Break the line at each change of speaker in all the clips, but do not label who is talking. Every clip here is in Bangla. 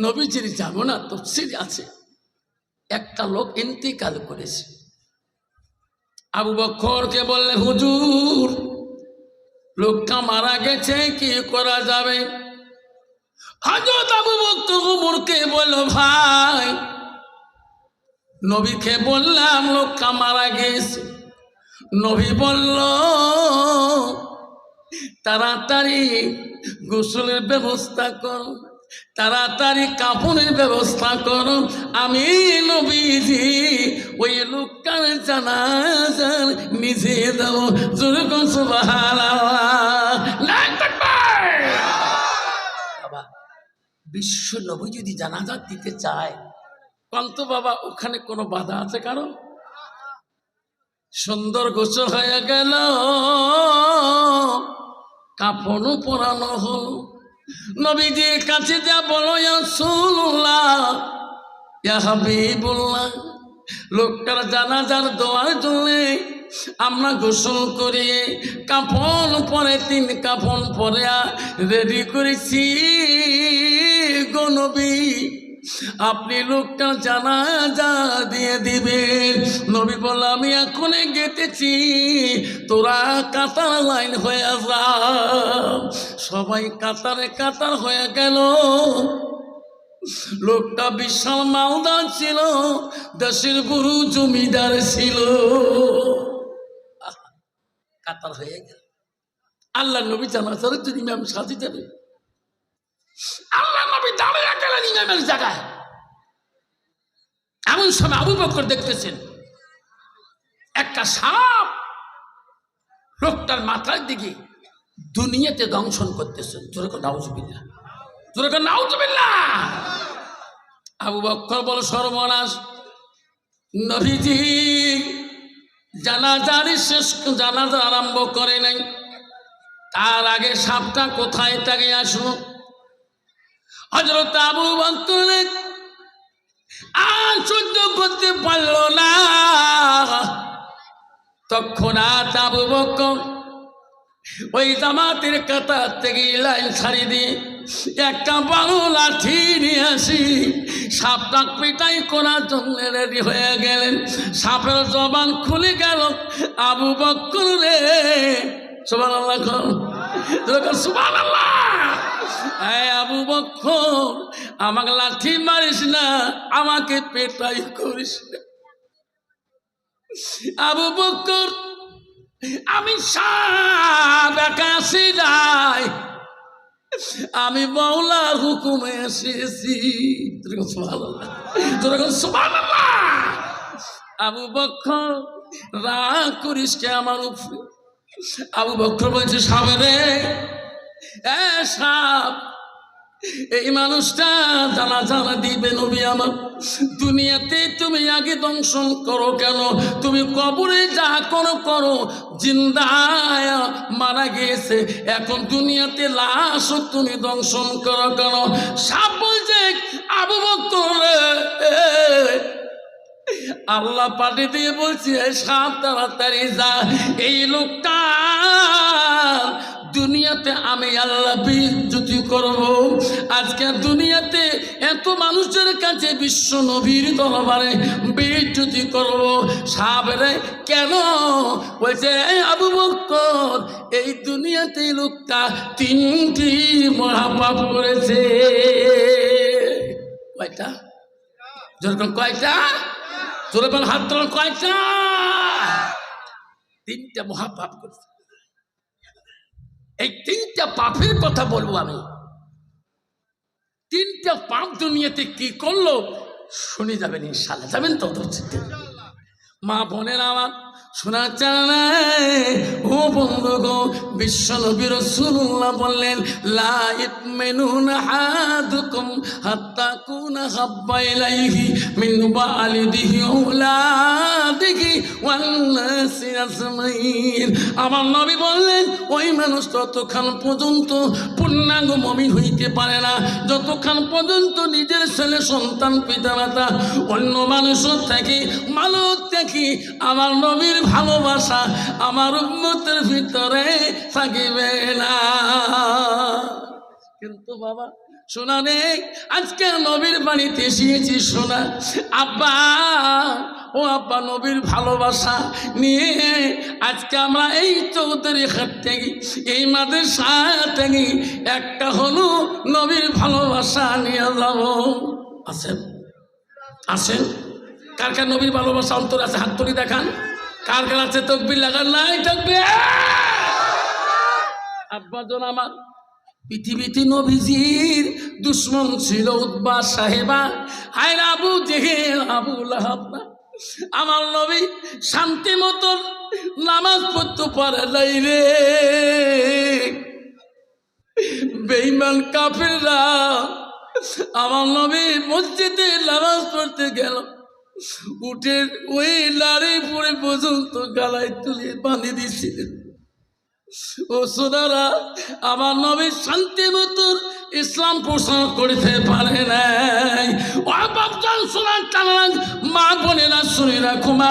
নবীজির জামানা তাফসীর আছে, একটা লোক ইন্তিকাল করেছে। আবু বকরকে বললেন, হুজুর লোকটা মারা গেছে, কি করা যাবে? হযরত আবু বকর ওমরকে বলল, ভাই নবীকে বললাম লোকটা মারা গেছে। নবী বলল, তাড়াতাড়ি গোসলের ব্যবস্থা করো, তাড়াতাড়ি কাফনের ব্যবস্থা করো। আমি নবীজি ওই লোকটার জানাজা নিজে দেব। জোরে কোন সুবহানাল্লাহ। বাবা, বিশ্ব নবী যদি জানাজা দিতে চায়, কন্ত বাবা ওখানে কোনো বাধা আছে কারণ? সুন্দর গোসল হয়ে গেল, কাফনও পরানো হল। নবীজির কাছে যা বলো, ইয়া রাসূলুল্লাহ, ইয়া হাবিবুল্লাহ, লোকটার জানাজার দোয়ার জন্য আমরা গোসল করিয়ে কাফন পরে 3 কাফন পরে রেডি করেছি গো নবী, আপনি লোকটার জানাজা দিয়ে দিবেন। নবী বলল, আমি এখনই গেতেছি, তোরা কাতার লাইন হয়ে যা। সবাই কাতারে কাতার হয়ে গেল। লোকটা বিশাল মালদার ছিল, দেশের গুরু জমিদার ছিল। কাতার হয়ে গেল। আল্লাহ নবী জানাজার জন্য ইমাম সাজি যাবে। আল্লাহ নবী দাঁড়িয়ে গেলেন ইমামের জায়গায়। এমন সময় আবু বকর দেখতেছেন একটা সাপ লোকটার মাথার দিকে দুনিয়াতে দংশন করতেছেন। জোরে করে নাউজুবিল্লাহ, জোরে করে নাউজুবিল্লাহ। আবু বকর বল, সর্বনাশ, নবীজি জানাজা আরম্ভ করে নাই, তার আগে সাপটা কোথায় থেকে আসলো? হযরত আবু বকর আর সহ্য করতে পারল না। তৎক্ষণাৎ আবু বকর ওই জামাতের কাতার থেকে লাইন ছাড়ি দিয়ে একটা বড় লাঠি নিয়ে আসি সাপটা পিটাই করার জন্য রেডি হয়ে গেলেন। সাপের জবান খুলে গেল। আবু বকর রে, সুবহানাল্লাহ, সুবহানাল্লাহ। আবু বকর, আমাকে লাঠি মারিস না, আমাকে পেটাই করিস না। আবু বকর, আমি সাপ একা আসি নাই, আমি মাওলার হুকুমে এসেছি। সুবহানাল্লাহ। আবু বকর, রাগ করিস কে আমার উপরে? আবু বকর বলছে, সামনে সাপ, এই মানুষটা জানাজা দিবে নবী আমার। দুনিয়াতে তুমি আগে দংশন করো কেন? তুমি কবরে যা করো করো, জিন্দায় মারা গিয়েছে, এখন দুনিয়াতে লাশ তুমি দংশন করো কেন? সাপ বলছে, আবু বকর আল্লাহ পাঠিয়ে দিয়ে বলছি, সাপ তাড়াতাড়ি যা, এই লোকটা দুনিয়াতে আমি আল্লাহ বেইজ্জতি করব। আজকে দুনিয়াতে এত মানুষের কাছে বিশ্ব নবীর দরবারে বেইজ্জতি করব। সাবরে কেন? বলছে, আবু বকর, এই দুনিয়াতে লোকটা 3টি মহাপাপ করেছে। কয়টা? যেরকম কয়টা? জোরে বল, হাত তোলেন, কয়টা? 3টা মহাপাপ করেছে। এই 3টা পাপের কথা বলবো আমি। 3টা পাপ দুনিয়াতে কি করলো শুনে যাবেন ইনশাআল্লাহ। যাবেন তো? মা বোনের আমার শোনা চায়, ও বন্ধু গো, বিশ্ব নবী রাসূলুল্লাহ বললেন, লা ইতমিনুনা আহাদুকুম হাত্তা কুনা হাব্বা ইলাইহি মিন ওয়ালিদিহি আওলাদিহি ওয়ান নাসি আজমাইন। আমার নবী বললেন, ওই মানুষ ততক্ষণ পর্যন্ত পূর্ণাঙ্গ মুমিন হইতে পারে না যতক্ষণ পর্যন্ত নিজের ছেলে সন্তান পিতামাতা অন্য মানুষের থেকে মানব থেকে আমার নবীর ভালোবাসা আমার উম্মতের ভিতরে থাকিবে না। কিন্তু বাবা, শোনা রে, আজকে নবীর বাড়িতে এসেছি শোনা। আব্বা, ও আব্বা, নবীর ভালোবাসা নিয়ে আজকে আমরা এই চৌধুরী হাট থেকে, এই মাদ্রাসা থেকে একটা হলো নবীর ভালোবাসা নিয়ে যাব। আসেন আসেন, কার কার নবীর ভালোবাসা অন্তর আছে হাত তুলি দেখান। কার কার আছে তাকবীর লাগান, নাই তাকবীর। আব্বা জন আমার, পৃথিবীতে নবীজির দুশ্মন ছিল উতবা সাহেবা, হায় আবু জেহেল, আবু লাহাব। আমার নবী শান্তি মতন নামাজ পড়তে পারে নাই রে। বেঈমান কাফেররা আমার নবী মসজিদে নামাজ পড়তে গেল, উঠে ওই লাড়ি পরে পর্যন্ত গালায় তুলে বাঁধে দিয়েছিলেন। ও সোনারা, আমার নবী শান্তি মতন ইসলাম প্রচার করতে পারে নাই। ও বাপজান শোনার টানান, মা বোনেরা শুনে রাখো, মা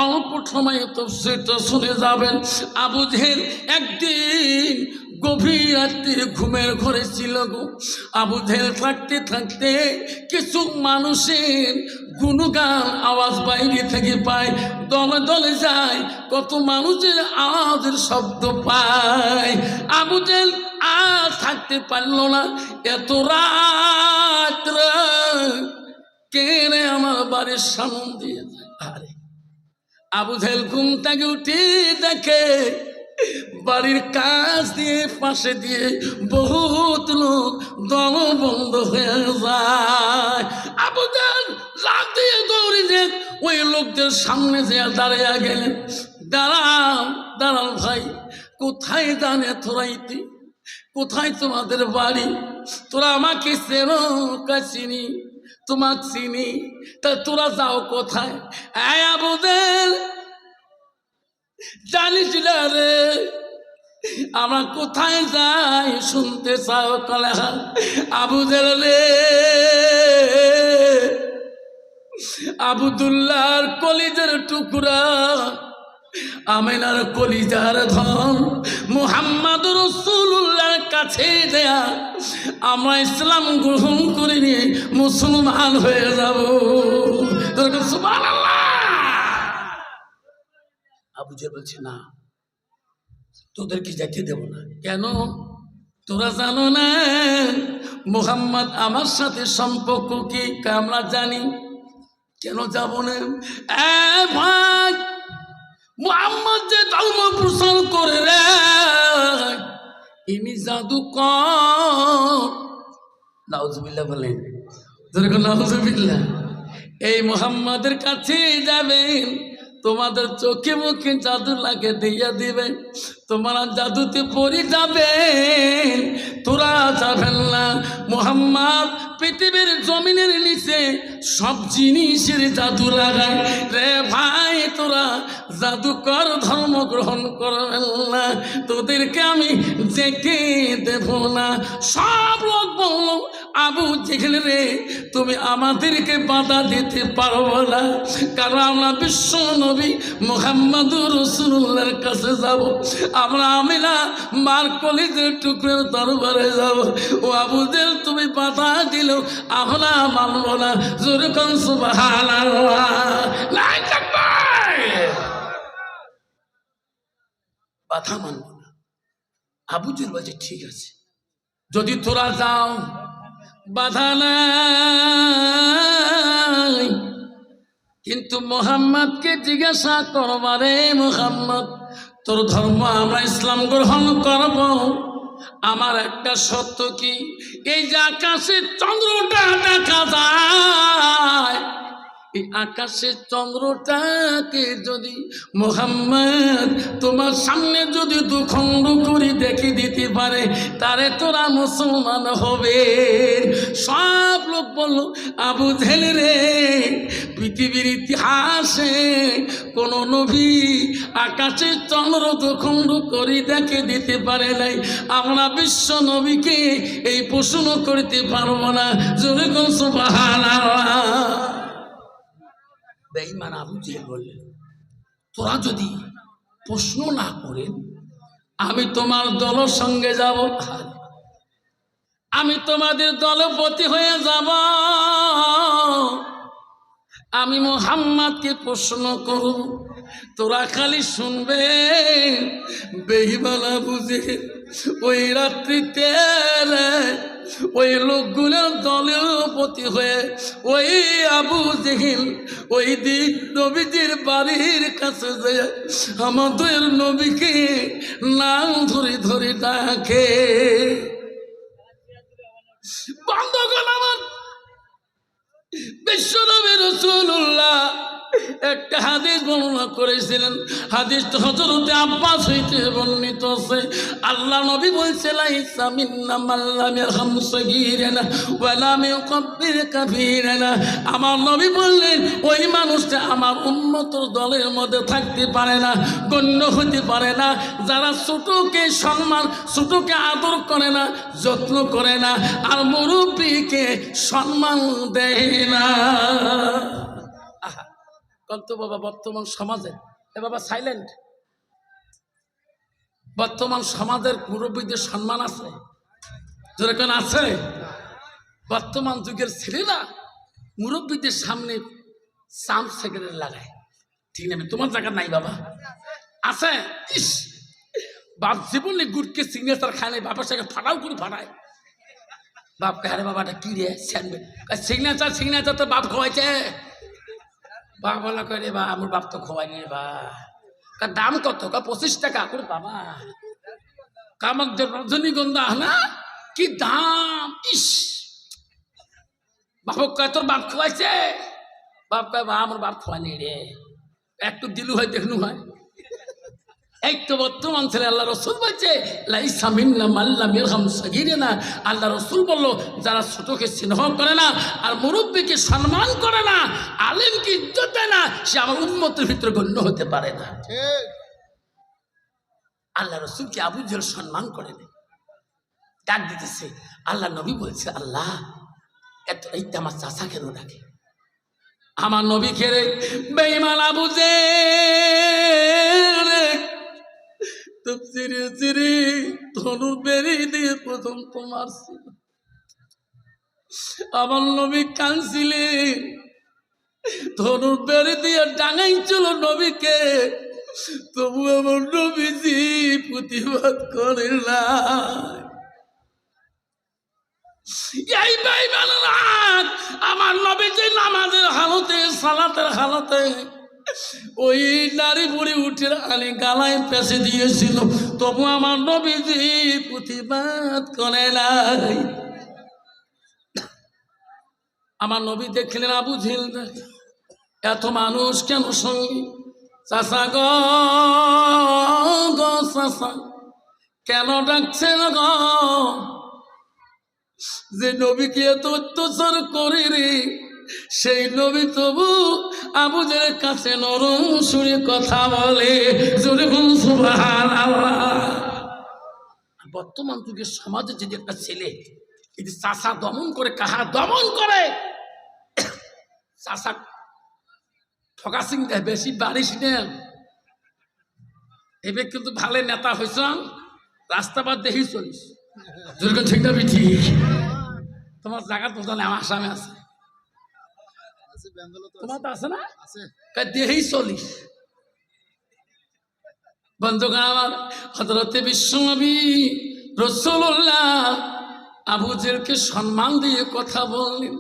অল্প সময়ে তো সেটা শুনে যাবেন। আবু জেহেল একদিন গভীর রাত্রে ঘুমের ঘরে ছিল গো। আবু জেহেল থাকতে থাকতে কিছু মানুষের গুণগান আওয়াজ বাইরে থেকে পায়, দলে দলে যায়, কত মানুষের আওয়াজের শব্দ পায়। আবু জেহেল আর থাকতে পারল না, এত রাত কে রে আমার বাড়ির সামনে দিয়ে যায়। আরে আবু জেহেল ঘুম থেকে উঠে দেখে বাড়ির কাজ দিয়ে পাশে দিয়ে বহুত লোক দলবন্ধ হয়ে যায়। আবু জেহেল লাফ দিয়ে দৌড়ে যে ওই লোকদের সামনে যে দাঁড়িয়ে গেলেন। দাঁড়াও দাঁড়াও ভাই, কোথায় জানে তোরাইতে, কোথায় তোমাদের বাড়ি? তোরা আমাকে চেনো? চিনি, তোমাকে চিনি, তা তোরা যাও কোথায়? আবু জেহেল জানিস না রে আমরা কোথায় যাই? শুনতে চাও? কলে আবু জেহেল রে, আবদুল্লাহর কলিজার টুকরা, আমিনার কলিজার ধন মুহাম্মদ রাসূলুল্লাহর কাছে দেয়া আমরা ইসলাম গ্রহণ করে নিয়ে মুসলমান হয়ে যাব। সুবহানাল্লাহ। আবু জেহেল বলছে, না, তোদেরকে যেতে দেব না। কেন? তোরা জানো না মুহাম্মদ আমার সাথে সম্পর্ক কি? আমরা জানি। কেন যাব না? ভাই, মুহাম্মদ যে ধর্ম প্রচার করে রে, ইনি জাদুকর। নাউজুবিল্লাহ বলেন, নাউজুবিল্লাহ। এই মুহাম্মাদের কাছে যাবেন, তোমাদের চোখে মুখে জাদু লাগে দিয়ে দিবেন, তোমরা জাদুতে পড়ে যাবেন, তোরা যাবেন না। মুহাম্মদ পৃথিবীর জমিনের নিচে সব জিনিসের জাদু লাগায় রে ভাই, তোরা জাদুকর ধর্ম গ্রহণ করবেন না, তোদেরকে আমি যেতে দেব না। সব লোক বলল, আবু জেহেল রে, তুমি আমাদেরকে বাধা দিতে পারবো না, কারণ আমরা বিশ্ব নবী মুহাম্মদুর রাসূলুল্লাহর কাছে যাব, আমরা আমিনা মার কলিজার টুকরোর দরবারে যাব। ও আবু জেহেল, তুমি বাধা দিল, আমরা মানব না। জোরে কোন সুবহানাল্লাহ। বাধা মানব না। আবু জেহেল বলছে, ঠিক আছে, যদি তোরা যাও বাধা নাই, কিন্তু মুহাম্মদকে জিজ্ঞাসা করবারে, মুহাম্মদ তোর ধর্ম আমরা ইসলাম গ্রহণ করব, আমার একটা সত্য কি, এই যে আকাশের চন্দ্রটা দেখা যায়, এই আকাশের চন্দ্রটাকে যদি মুহাম্মদ তোমার সামনে যদি দুখণ্ড করে দেখে দিতে পারে, তারে তোরা মুসলমান হবে। সব লোক বলল, আবু জেহেল রে, পৃথিবীর ইতিহাসে কোন নবী আকাশের চন্দ্র দুখণ্ড করে দেখে দিতে পারে নাই, আমরা বিশ্ব নবীকে এই প্রশ্ন করতে পারবো না। জোরে কোন সুবহানাল্লাহ। বেঈমান আবু জেহেল বললেন, তোরা যদি প্রশ্ন না করেন, আমি তোমার দলের সঙ্গে যাব। আমি তোমাদের দলপতি হয়ে যাব। আমি মুহাম্মদকে প্রশ্ন করব, তোরা খালি শুনবে। বেঈমানা বুঝে ওই রাত্রিতে ওই লোকগুলোর দলপতি হয়ে ওই আবু জেহেল ওই দিন নবীজির বাড়ির কাছে যায় আমাদের নবীকে নাম ধরে ধরে ডাকে। বন্ধুগণ আমার, বিশ্বনবী রাসূলুল্লাহ একটা হাদিস বর্ণনা করেছিলেন। হাদিসটা হযরত আব্বাস হইতে বর্ণিত আছে। আল্লাহ নবী বলছেন, লাইসা মিন্না মান লাম ইয়ারহাম সাগীরানা ওয়া লাম ইউকাব্বির কাবীরানা। আমার নবী বললেন, ওই মানুষটা আমার উম্মতের দলের মধ্যে থাকতে পারে না, গণ্য হতে পারে না, যারা ছোটকে সম্মান, ছোটকে আদর করে না, যত্ন করে না, আর মুরব্বীকে সম্মান দেয় না। কত বাবা বর্তমান সমাজে, এ বাবা সাইলেন্ট, বর্তমান সমাজের মুরব্বীদের সম্মান আছে? যেরকম আছে? বর্তমান যুগের ছেলেরা মুরব্বীদের সামনে সাম সেকেন্ডার লাগায়। ঠিক না? তোমার জায়গা নাই বাবা, আছে? ইস, বাপ জীবনে গুড়কে সিগনেচার খায় নাই, বাবার সাথে ফাটাও করে ফাটায়। বাপকে, আরে বাবাটা কি রে সিগনেচার, সিগনেচার তো বাপ খাওয়াইছে। বাবা বলা করে, বা আমার বাপ তো খোয়ায়নি রে বা। দাম কত? 25 টাকা করে বাবা। কামাক যে রজনীগন্ধা না, কি দাম! ইস, বাপক কয় তোর বাপ খোয়াইছে? বাপ কয়, বা আমার বাপ খোয়ায়নি রে, একটু দিলু হয় দেখনু হয়। এই তো বর্তমান ছেলে। আল্লাহ রসুল বলছে, লাইসা মিন্না মান লাম ইয়ারহাম সাগীরানা। আল্লাহ রসুল বললো, যারা ছোটকে স্নেহ করে না আর মুরব্বীকে সম্মান করে না, আলেমকে ইজ্জত দেয় না, সে আমার উম্মতের ভিতরে গণ্য হতে পারে না। আল্লাহ রসুলকে আবু জেহেল সম্মান করে না, ডাক দিতেছে। আল্লাহ নবী বলছে, আল্লাহ এত এইটা আমার চাচা কেন ডাকে? আমার নবী খেরে বেঈমান আবু জেহেল চিরে চিরে ধনুর বেরিয়ে দিয়ে প্রথম তোমার ছিল। আমার নবী কাঁদছিলেন, ধনুর বেরি দিয়ে ডাঙাইছিল নবীকে, তবু আমার নবীজি প্রতিবাদ করে না। এই বেঈমানরা আমার নবীজি নামাজের হালতে, সালাতের হালতে ওই নারী বুড়ি উঠে আলী গালায় পেঁচে দিয়েছিল, তবু আমার নবীজি প্রতিবাদ করে নাই। আমার নবী দেখলেন আবু জেহেল এত মানুষ কেন সঙ্গে? চাচা গো চাচা কেন ডাকছেন গো? যে নবীকে এত অত্যাচার করে রে, সেই নবী তবু আবু জেহেলের কাছে নরম সুরে কথা বলে। জোরে বলুন সুবহানাল্লাহ। বর্তমান যুগের সমাজে যদি একটা ছেলে যদি চাচা দমন করে, কাহা দমন করে, চাচা ঠকাসিং দেয়, বেশি বাড়িস নেন, এবার কিন্তু ভালো নেতা হয়েছ, রাস্তাবাদ দেখি চলিস। যেরকম ঠিক না ঠিক? তোমার জায়গা তো জানে আমার আসামে আছে, তোমার তো আছে না? দেহেই চলিস। বন্ধুগণ আমার, হযরতে বিশ্বনবী রাসূলুল্লাহ আবু জেহেলকে সম্মান দিয়ে কথা বললেন।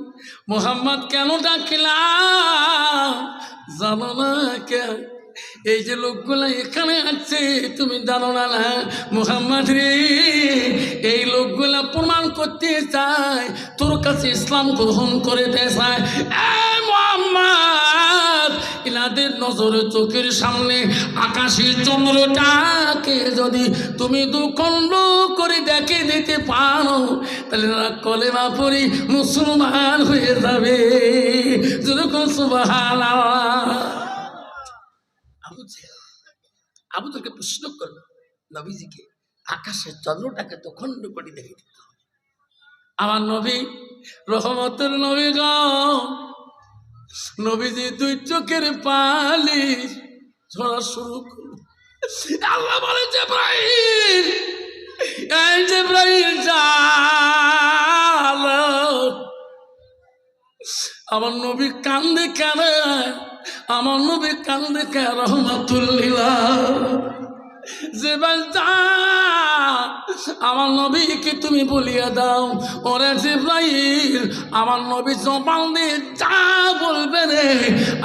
মুহাম্মদ কেন ডাকলাম জানো না? কেন এই যে লোকগুলা এখানে আছে তুমি জানো না? না মুহাম্মদ রে, এই লোকগুলা প্রমাণ করতে চায় তোর কাছে ইসলাম গ্রহণ করতে চায়। মুহাম্মদ, ইনাদের নজরে চোখের সামনে আকাশের চন্দ্রটাকে যদি তুমি দুখণ্ড করে দেখে দিতে পারো, তাহলে কলেমা পড়ি মুসলমান হয়ে যাবে। যেরকম সুবহানাল্লাহ। আবু জেহেলকে প্রশ্ন করলো নবীজিকে, আকাশের চন্দ্রটাকে তো খণ্ড করে দেখে দিত। আমার নবী রহমতের নবী গো, নবীজি দুই চোখের পানি ঝরা শুরু করল। আল্লাহ বলে, জিবরাইল, এই জিবরাইল যা আমার নবী কান্দে কেন? আমার নবী কান্দে কেন? রহমাতুল্লিল্লাহ যে বান্দা আমার নবীকে তুমি বলিয়া দাও, ওরে জিবরাইল আমার নবী জবান দিয়ে যা বলবে রে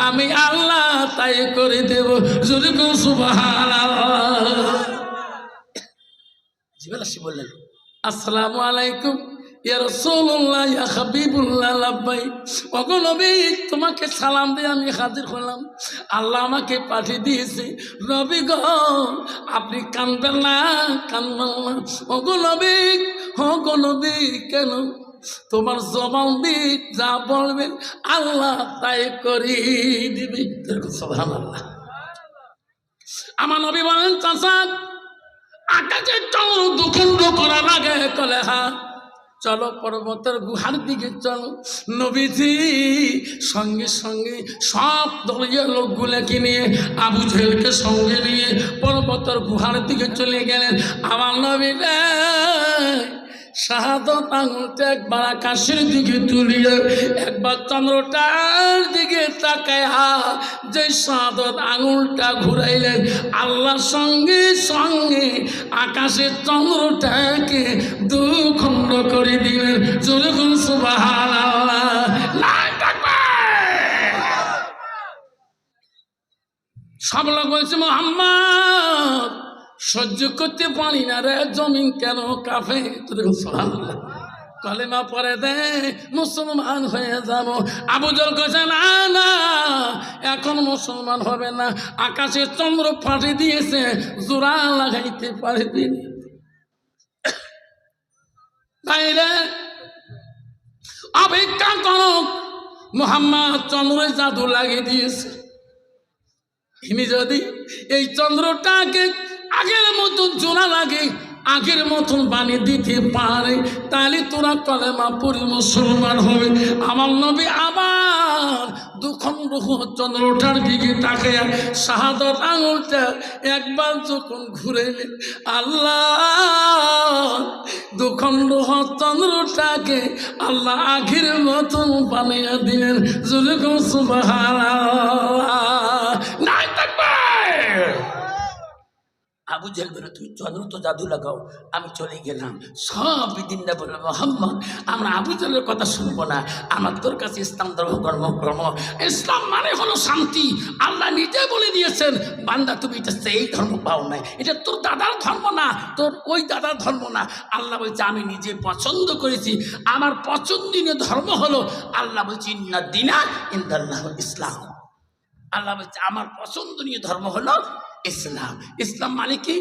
আমি আল্লাহ তাই করে দেব। যদি কোন সুবহানাল্লাহ। জিবরাইল আসি বললেন, আসসালামু আলাইকুম ইয়া রাসূলুল্লাহ ইয়া হাবিবুল্লাহ। লাব্বাইক। ওগো নবী তোমাকে সালাম দিয়ে আমি হাজির হলাম, আল্লাহ আমাকে পাঠিয়ে দিয়েছে। নবী গো আপনি কাঁদবেন না, কাঁদবেন না। ওগো নবী, ওগো নবী কেন? তোমার জবান দিয়ে যা বলবেন আল্লাহ তাই করি দিবে। সুবহানাল্লাহ। আমার নবী বলেন, চাচা আকাশে চলো দুখণ্ড করার আগে কলে হা চলো পর্বতের গুহার দিকে চলো। নবীজি সঙ্গে সঙ্গে সব দলীয় লোকগুলোকে নিয়ে আবু জেহেলকে সঙ্গে নিয়ে পর্বতের গুহার দিকে চলে গেলেন। আমার নবী শাহাদত আঙুলটা একবার আকাশের দিকে তুলিয়ে একবার চন্দ্রটার দিকে তাকায় যে শাহাদত আঙুলটা ঘুরাইলেন, আল্লাহর সঙ্গে সঙ্গে আকাশের চন্দ্রটাকে দুখণ্ড করে দিলেন। জোরে বলুন সুবহানাল্লাহ। সব লোক বলছে মুহাম্মদ সহ্য করতে পারি না রে, জমিন কেন কাঁপে? কলেমা পরে দে মুসলমান হয়ে যাব। আবু জেহেল কইছে না না এখন মুসলমান হবে না, আকাশে চন্দ্র ফাটে দিয়েছে জোড়া লাগাইতে পারে তিনি। তাই রে অপেক্ষা করো, মুহাম্মদ চন্দ্রে জাদু লাগিয়ে দিয়েছে। তিনি যদি এই চন্দ্রটাকে আগের মতন জোড়া লাগে আগের মতন বানিয়ে দিতে পারে তাহলে তোরা কলেমা পড়ে মুসলমান হবে। আমার নবী আবার দুখণ্ড চন্দ্রটার দিকে তাকে শাহাদত আঙুলটা একবার যখন ঘুরেলেন, আল্লাহ দুখণ্ড চন্দ্রটাকে আল্লাহ আগের মতন বানিয়ে দিলেন। জোরে কোন সুবহানাল্লাহ। নাই থাকবে। আবু জেহেল বলে তুই চন্দ্র তো জাদু লাগাও, আমি চলে গেলাম। সব বিদিনরা বলে মোহাম্মদ আমরা আবু জেহেলের কথা শুনবো না, আমার তোর কাছে ইসলাম ধর্ম কর্ম। ইসলাম মানে হলো শান্তি। আল্লাহ নিজে বলে দিয়েছেন বান্দা তুমি এটা সেই ধর্ম পাও নাই, এটা তোর দাদার ধর্ম না, তোর ওই দাদার ধর্ম না। আল্লাহ বলছে আমি নিজে পছন্দ করেছি, আমার পছন্দনীয় ধর্ম হলো আল্লাহ বলছে ইন্না দিনা ইনদাল্লাহ ইসলাম। আল্লাহ বলছে আমার পছন্দনীয় ধর্ম হলো ইসলাম। ইসলাম মানে কি?